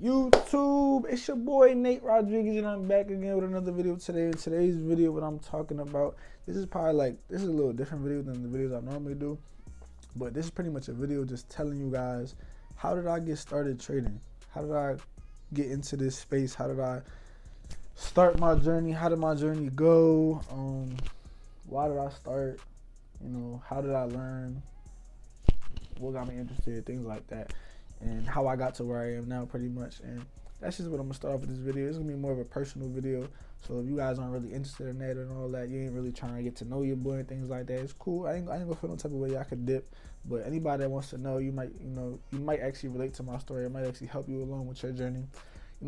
YouTube, it's your boy Nate Rodriguez, and I'm back again with another video today. In today's video, what I'm talking about, this is a little different video than the videos I normally do, but this is pretty much a video just telling you guys, how did I get started trading? How did I get into this space? How did I start my journey? How did my journey go? Why did I start? How did I learn? What got me interested? Things like that. And how I got to where I am now, pretty much. And that's just what I'm gonna start off with this video. It's gonna be more of a personal video, so if you guys aren't really interested in that and all that, you ain't really trying to get to know your boy and things like that, it's cool. I ain't gonna feel no type of way. I could dip, but anybody that wants to know, you might actually relate to my story. It might actually help you along with your journey.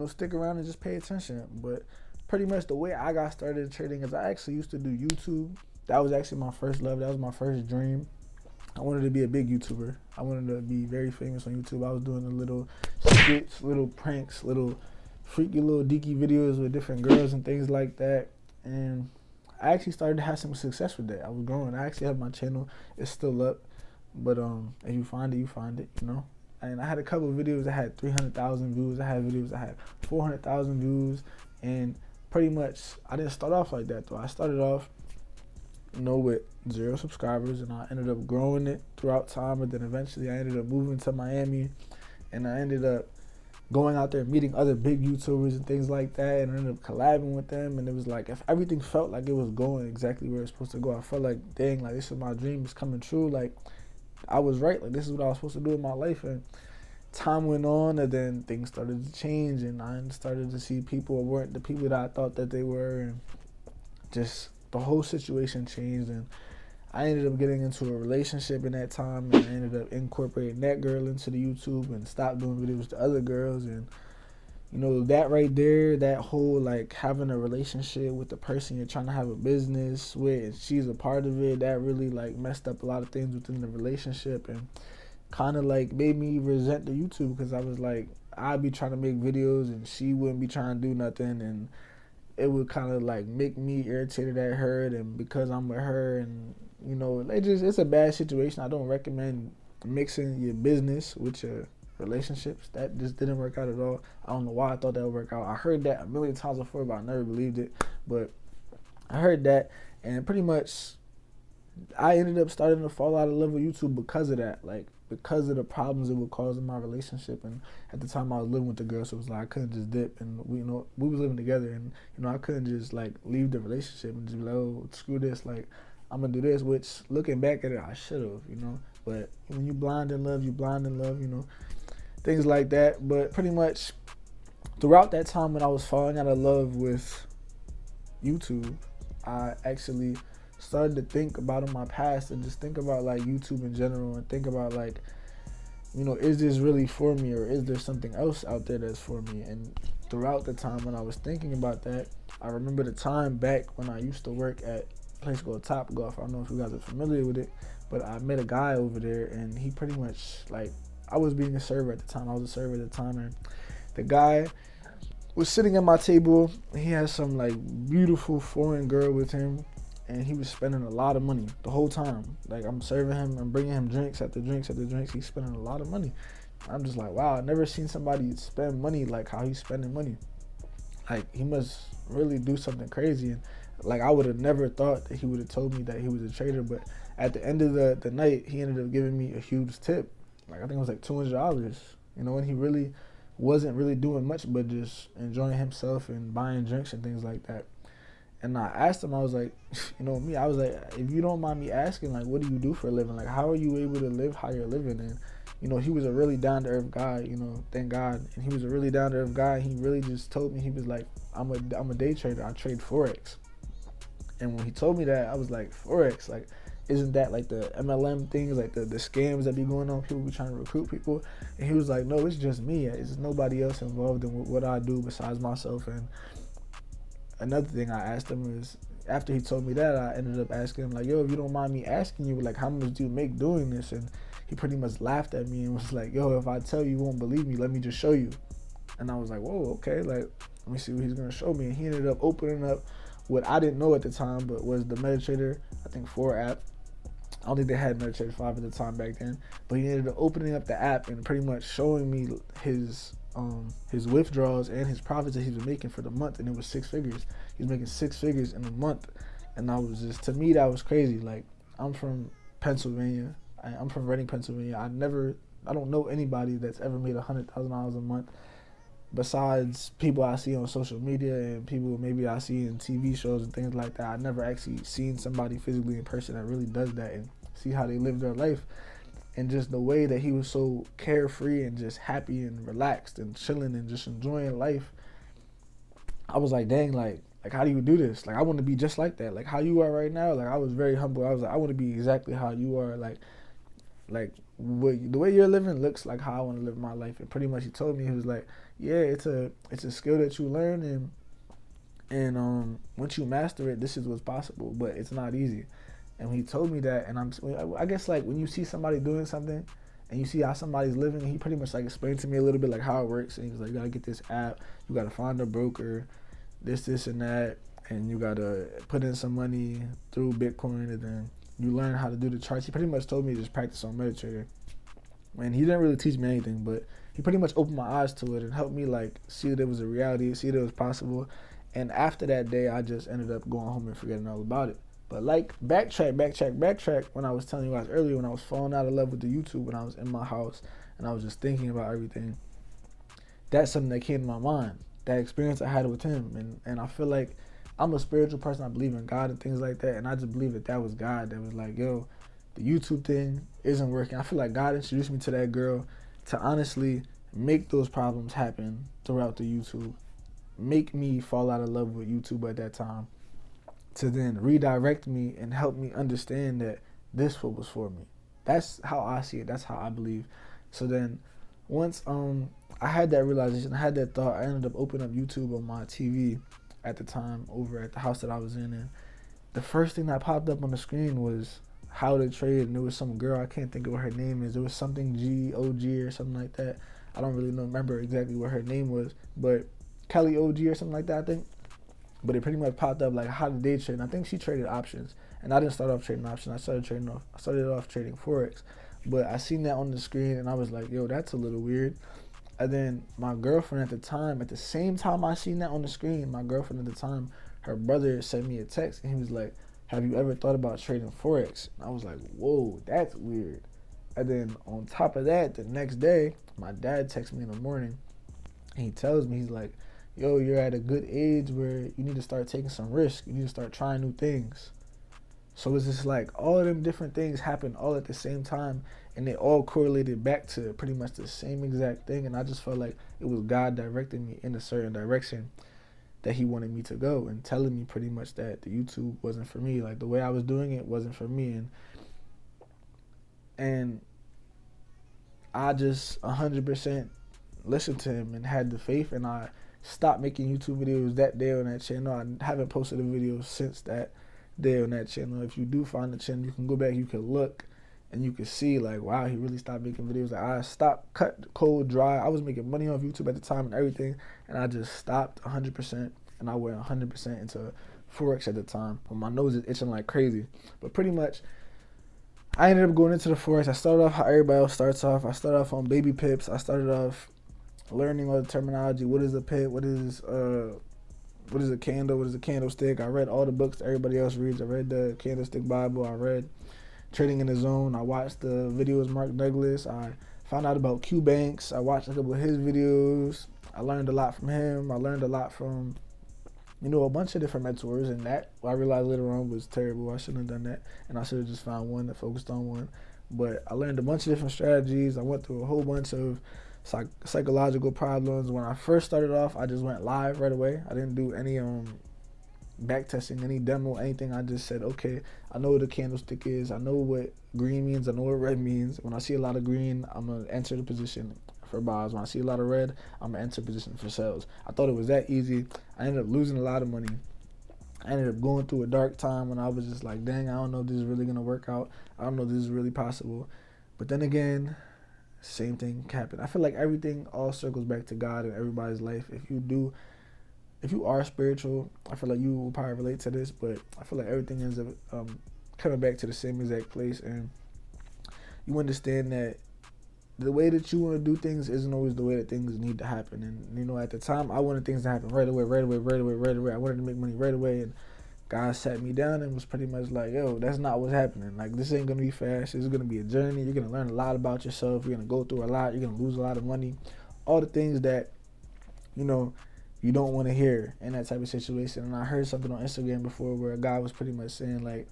Stick around and just pay attention. But pretty much the way I got started trading is I actually used to do YouTube. That was actually my first love. That was my first dream. I wanted to be a big YouTuber. I wanted to be very famous on YouTube. I was doing the little skits, little pranks, little freaky little deaky videos with different girls and things like that. And I actually started to have some success with that. I was growing. I actually have my channel. It's still up. But if you find it, you find it, And I had a couple of videos that had 300,000 views. I had videos that had 400,000 views. And pretty much, I didn't start off like that, though. I started off with 0 subscribers, and I ended up growing it throughout time. And then eventually I ended up moving to Miami, and I ended up going out there meeting other big YouTubers and things like that, and I ended up collabing with them. And it was like, if everything felt like it was going exactly where it's supposed to go, I felt like, dang, like this is my dream, is coming true. Like I was right, like this is what I was supposed to do in my life. And time went on, and then things started to change, and I started to see people weren't the people that I thought that they were, and just the whole situation changed. And I ended up getting into a relationship in that time, and I ended up incorporating that girl into the YouTube and stopped doing videos to other girls. And that right there, that whole like having a relationship with the person you're trying to have a business with, and she's a part of it, that really like messed up a lot of things within the relationship, and kind of like made me resent the YouTube, because I was like, I'd be trying to make videos and she wouldn't be trying to do nothing, and it would kind of like make me irritated at her, and because I'm with her, and it's a bad situation. I don't recommend mixing your business with your relationships. That just didn't work out at all. I don't know why I thought that would work out. I heard that a million times before, but I never believed it. But I heard that, and pretty much I ended up starting to fall out of love with YouTube because of that. Like, because of the problems it would cause in my relationship. And at the time I was living with the girl, so it was like I couldn't just dip, and we was living together, and I couldn't just like leave the relationship and just be like, oh, screw this, like I'm gonna do this, which looking back at it, I should have, but when you blind in love, things like that. But pretty much throughout that time when I was falling out of love with YouTube, I actually started to think about in my past, and just think about like YouTube in general, and think about like, is this really for me, or is there something else out there that's for me? And throughout the time when I was thinking about that, I remember the time back when I used to work at a place called Top Golf. I don't know if you guys are familiar with it, but I met a guy over there, and he pretty much, like, I was being a server at the time. I was a server at the time, and the guy was sitting at my table. He had some like beautiful foreign girl with him, and he was spending a lot of money the whole time. Like, I'm serving him, I'm bringing him drinks after drinks after drinks. He's spending a lot of money. I'm just like, wow, I've never seen somebody spend money like how he's spending money. Like, he must really do something crazy. And like, I would have never thought that he would have told me that he was a trader. But at the end of the night, he ended up giving me a huge tip. Like, I think it was like $200, and he really wasn't really doing much but just enjoying himself and buying drinks and things like that. And I asked him, I was like, I was like, if you don't mind me asking, like, what do you do for a living? Like, how are you able to live how you're living? And, he was a really down-to-earth guy, thank God. And he was a really down-to-earth guy. He really just told me, he was like, I'm a day trader. I trade Forex. And when he told me that, I was like, Forex? Like, isn't that like the MLM things, like the scams that be going on? People be trying to recruit people. And he was like, no, it's just me. It's nobody else involved in what I do besides myself. And another thing I asked him is, after he told me that, I ended up asking him, like, yo, if you don't mind me asking you, like, how much do you make doing this? And he pretty much laughed at me and was like, yo, if I tell you, you won't believe me, let me just show you. And I was like, whoa, okay, like, let me see what he's gonna show me. And he ended up opening up what I didn't know at the time, but was the MetaTrader, I think, 4 app. I don't think they had MetaTrader 5 at the time back then, but he ended up opening up the app and pretty much showing me his his withdrawals and his profits that he was making for the month, and it was 6 figures. He was making 6 figures in a month, and I was just, to me, that was crazy. Like, I'm from Pennsylvania. I'm from Reading, Pennsylvania. I don't know anybody that's ever made $100,000 a month besides people I see on social media and people maybe I see in TV shows and things like that. I never actually seen somebody physically in person that really does that and see how they live their life. And just the way that he was so carefree and just happy and relaxed and chilling and just enjoying life, I was like, dang, like how do you do this? Like, I want to be just like that. Like how you are right now. Like, I was very humble. I was like, I want to be exactly how you are. Like the way you're living looks like how I want to live my life. And pretty much he told me, he was like, yeah, it's a skill that you learn, and once you master it, this is what's possible, but it's not easy. And when he told me that, and I guess like when you see somebody doing something and you see how somebody's living, he pretty much like explained to me a little bit like how it works. And he was like, you gotta get this app, you gotta find a broker, this and that, and you gotta put in some money through Bitcoin, and then you learn how to do the charts. He pretty much told me to just practice on MetaTrader. And he didn't really teach me anything, but he pretty much opened my eyes to it and helped me like see that it was a reality, see that it was possible. And after that day, I just ended up going home and forgetting all about it. But like backtrack when I was telling you guys earlier, when I was falling out of love with the YouTube, when I was in my house and I was just thinking about everything, that's something that came to my mind, that experience I had with him. And I feel like I'm a spiritual person. I believe in God and things like that. And I just believe that was God that was like, yo, the YouTube thing isn't working. I feel like God introduced me to that girl to honestly make those problems happen throughout the YouTube. Make me fall out of love with YouTube at that time, to then redirect me and help me understand that this what was for me. That's how I see it. That's how I believe. So then once I had that realization, I had that thought, I ended up opening up YouTube on my TV at the time over at the house that I was in. And the first thing that popped up on the screen was how to trade. And there was some girl, I can't think of what her name is. It was something G-O-G or something like that. I don't really remember exactly what her name was, but Kelly OG or something like that, I think. But it pretty much popped up like how did they trade. And I think she traded options, and I didn't start off trading options. I started off trading forex. But I seen that on the screen, and I was like, yo, that's a little weird. And then my girlfriend at the time, at the same time I seen that on the screen, my girlfriend at the time, her brother sent me a text, and he was like, have you ever thought about trading forex? And I was like, whoa, that's weird. And then on top of that, the next day, my dad texts me in the morning, and he tells me, he's like, yo, you're at a good age where you need to start taking some risk. You need to start trying new things. So it's just like all of them different things happened all at the same time, and they all correlated back to pretty much the same exact thing. And I just felt like it was God directing me in a certain direction that he wanted me to go, and telling me pretty much that the YouTube wasn't for me. Like the way I was doing it wasn't for me. And I just 100% listened to him and had the faith, and I stopped making YouTube videos that day on that channel. I haven't posted a video since that day on that channel. If you do find the channel, you can go back, you can look, and you can see like, wow, he really stopped making videos. Like, I stopped, cut cold dry. I was making money on YouTube at the time and everything, and I just stopped 100%, and I went 100% into forex at the time when my nose is itching like crazy. But pretty much I ended up going into the forex. I started off how everybody else starts off. I started off on baby pips. I started off learning all the terminology. What is a pip? What is a candle? What is a candlestick? I read all the books that everybody else reads. I read the Candlestick Bible. I read Trading in the Zone. I watched the videos Mark Douglas. I found out about Q Banks. I watched a couple of his videos. I learned a lot from him. I learned a lot from, a bunch of different mentors, and that I realized later on was terrible. I shouldn't have done that, and I should have just found one that focused on one. But I learned a bunch of different strategies. I went through a whole bunch of psychological problems. When I first started off, I just went live right away. I didn't do any back testing, any demo, anything. I just said, okay, I know what a candlestick is. I know what green means. I know what red means. When I see a lot of green, I'm going to enter the position for buys. When I see a lot of red, I'm going to enter position for sells. I thought it was that easy. I ended up losing a lot of money. I ended up going through a dark time when I was just like, dang, I don't know if this is really going to work out. I don't know if this is really possible. But then again, same thing happened. I feel like everything all circles back to God in everybody's life. If you are spiritual, I feel like you will probably relate to this, but I feel like everything ends up coming back to the same exact place. And you understand that the way that you want to do things isn't always the way that things need to happen. And, you know, at the time, I wanted things to happen right away, right away, right away, right away. I wanted to make money right away. And God sat me down and was pretty much like, yo, that's not what's happening. Like, this ain't going to be fast. This is going to be a journey. You're going to learn a lot about yourself. You're going to go through a lot. You're going to lose a lot of money. All the things that, you know, you don't want to hear in that type of situation. And I heard something on Instagram before where a guy was pretty much saying, like,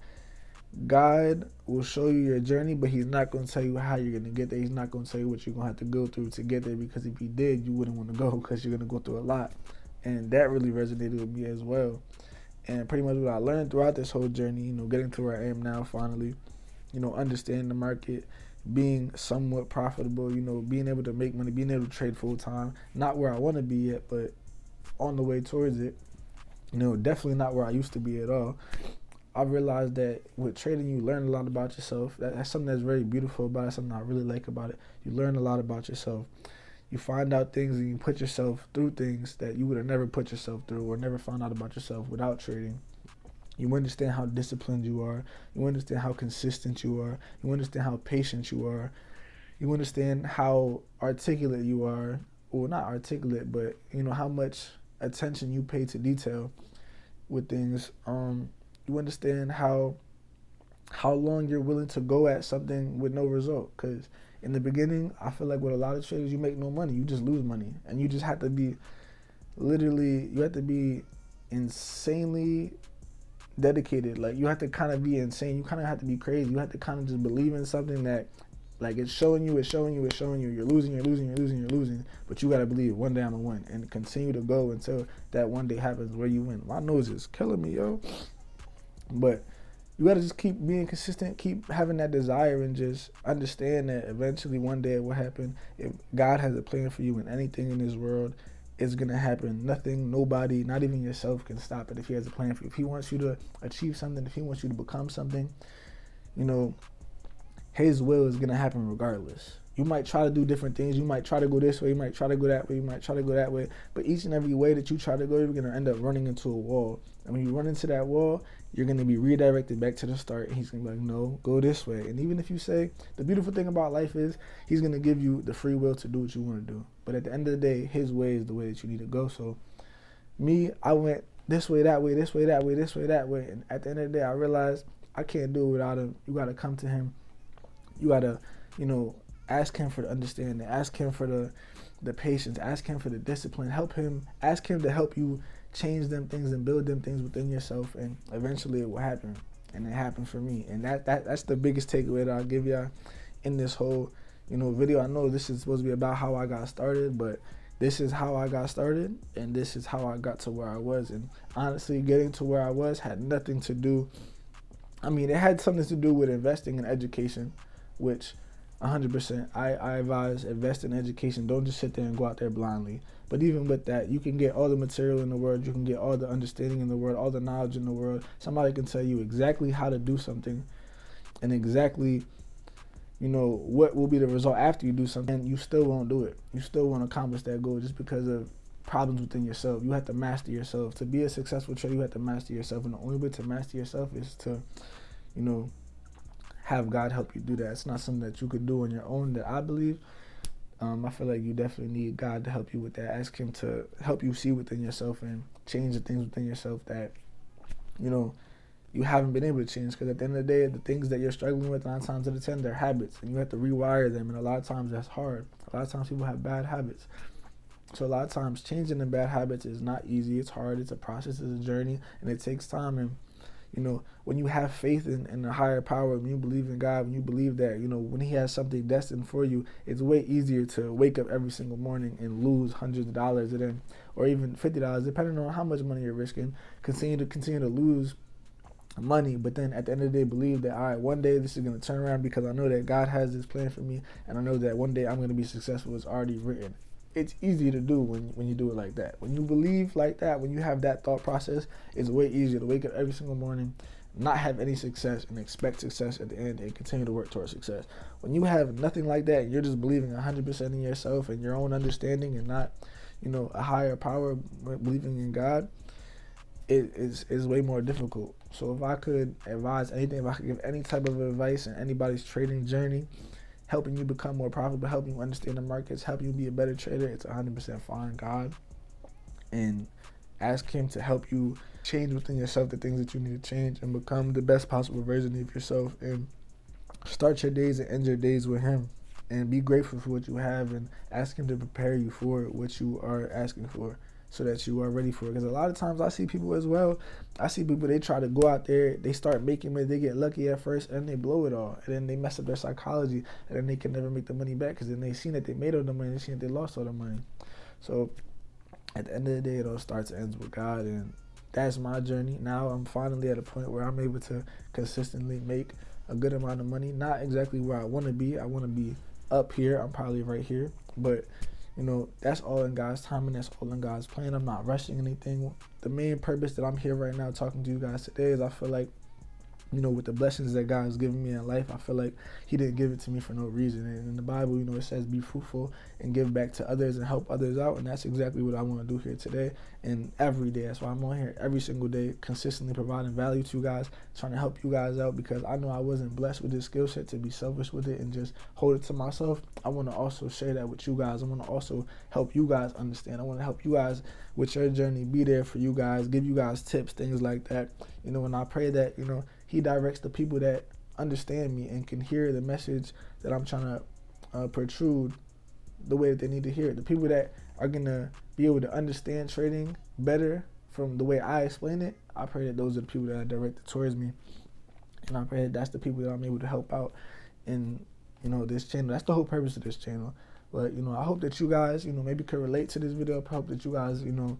God will show you your journey, but he's not going to tell you how you're going to get there. He's not going to tell you what you're going to have to go through to get there, because if he did, you wouldn't want to go, because you're going to go through a lot. And that really resonated with me as well. And pretty much what I learned throughout this whole journey, you know, getting to where I am now finally, you know, understanding the market, being somewhat profitable, you know, being able to make money, being able to trade full time. Not where I want to be yet, but on the way towards it. You know, definitely not where I used to be at all. I realized that with trading, you learn a lot about yourself. That's something that's very beautiful about it, something I really like about it. You learn a lot about yourself. You find out things and you put yourself through things that you would have never put yourself through or never found out about yourself without trading. You understand how disciplined you are. You understand how consistent you are. You understand how patient you are. You understand how articulate you are. Well, not articulate, but, you know, how much attention you pay to detail with things. You understand how long you're willing to go at something with no result. Because in the beginning, I feel like with a lot of traders, you make no money. You just lose money. And you just have to be you have to be insanely dedicated. Like, you have to kind of be insane. You kind of have to be crazy. You have to kind of just believe in something that, like, it's showing you. You're losing. But you got to believe one day I'm going to win. And continue to go until that one day happens where you win. My nose is killing me, yo. But you got to just keep being consistent, keep having that desire, and just understand that eventually one day it will happen. If God has a plan for you in anything in this world, it's going to happen. Nothing, nobody, not even yourself can stop it if he has a plan for you. If he wants you to achieve something, if he wants you to become something, you know, his will is going to happen regardless. You might try to do different things. You might try to go this way. You might try to go that way. You might try to go that way. But each and every way that you try to go, you're going to end up running into a wall. And when you run into that wall, you're going to be redirected back to the start. And he's going to be like, no, go this way. And even if you say, the beautiful thing about life is he's going to give you the free will to do what you want to do. But at the end of the day, his way is the way that you need to go. So me, I went this way, that way, this way, that way, this way, that way. And at the end of the day, I realized I can't do it without him. You got to come to him. You got to, you know, ask him for the understanding, ask him for the patience, ask him for the discipline, ask him to help you change them things and build them things within yourself, and eventually it will happen. And it happened for me. And that's the biggest takeaway that I'll give y'all in this whole, you know, video. I know this is supposed to be about how I got started, but this is how I got started, and this is how I got to where I was. And honestly, getting to where I was had nothing to do, I mean, it had something to do with investing in education, which 100%. I advise invest in education. Don't just sit there and go out there blindly. But even with that, you can get all the material in the world. You can get all the understanding in the world, all the knowledge in the world. Somebody can tell you exactly how to do something and exactly, you know, what will be the result after you do something, and you still won't do it. You still won't accomplish that goal just because of problems within yourself. You have to master yourself. To be a successful trader, you have to master yourself. And the only way to master yourself is to, you know, have God help you do that. It's not something that you could do on your own, that I believe. I feel like you definitely need God to help you with that. Ask him to help you see within yourself and change the things within yourself that, you know, you haven't been able to change. Because at the end of the day, the things that you're struggling with 9 times out of 10, they're habits, and you have to rewire them. And a lot of times that's hard. A lot of times people have bad habits. So a lot of times changing the bad habits is not easy. It's hard. It's a process. It's a journey, and it takes time. And you know, when you have faith in a higher power, when you believe in God, when you believe that, you know, when he has something destined for you, it's way easier to wake up every single morning and lose hundreds of dollars and then, or even $50, depending on how much money you're risking, continue to lose money. But then at the end of the day, believe that, all right, one day this is going to turn around because I know that God has this plan for me, and I know that one day I'm going to be successful. It's already written. It's easy to do when you do it like that. When you believe like that, when you have that thought process, it's way easier to wake up every single morning, not have any success, and expect success at the end and continue to work towards success. When you have nothing like that, and you're just believing 100% in yourself and your own understanding, and not, you know, a higher power, believing in God, it is way more difficult. So if I could advise anything, if I could give any type of advice in anybody's trading journey, helping you become more profitable, helping you understand the markets, helping you be a better trader, it's 100% following God and ask him to help you change within yourself the things that you need to change and become the best possible version of yourself, and start your days and end your days with him, and be grateful for what you have and ask him to prepare you for what you are asking for so that you are ready for it. Because a lot of times I see people as well, they try to go out there, they start making money, they get lucky at first and they blow it all, and then they mess up their psychology, and then they can never make the money back because then they seen that they made all the money, they seen that they lost all the money. So at the end of the day, it all starts and ends with God, and that's my journey. Now I'm finally at a point where I'm able to consistently make a good amount of money. Not exactly where I want to be. I want to be up here. I'm probably right here. But, you know, that's all in God's time and that's all in God's plan. I'm not rushing anything. The main purpose that I'm here right now talking to you guys today is I feel like, you know, with the blessings that God has given me in life, I feel like he didn't give it to me for no reason. And in the Bible, you know, it says be fruitful and give back to others and help others out. And that's exactly what I want to do here today and every day. That's why I'm on here every single day, consistently providing value to you guys, trying to help you guys out, because I know I wasn't blessed with this skill set to be selfish with it and just hold it to myself. I want to also share that with you guys. I want to also help you guys understand. I want to help you guys with your journey, be there for you guys, give you guys tips, things like that. You know, and I pray that, you know, he directs the people that understand me and can hear the message that I'm trying to protrude the way that they need to hear it. The people that are going to be able to understand trading better from the way I explain it, I pray that those are the people that are directed towards me. And I pray that that's the people that I'm able to help out in, you know, this channel. That's the whole purpose of this channel. But, you know, I hope that you guys, you know, maybe could relate to this video. I hope that you guys, you know,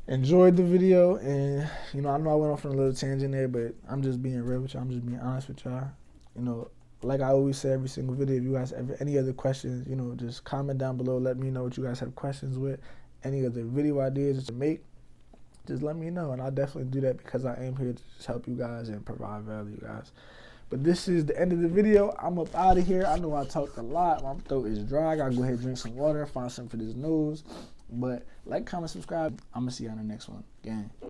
enjoyed the video. And, you know, I know I went off on a little tangent there, but I'm just being real with y'all. I'm just being honest with y'all. You know, like I always say every single video, if you guys have any other questions, you know, just comment down below. Let me know what you guys have questions with. Any other video ideas to make, just let me know. And I'll definitely do that because I am here to just help you guys and provide value, guys. But this is the end of the video. I'm up out of here. I know I talked a lot. My throat is dry. I gotta go ahead and drink some water, find something for this nose. But like, comment, subscribe. I'm gonna see you on the next one. Gang.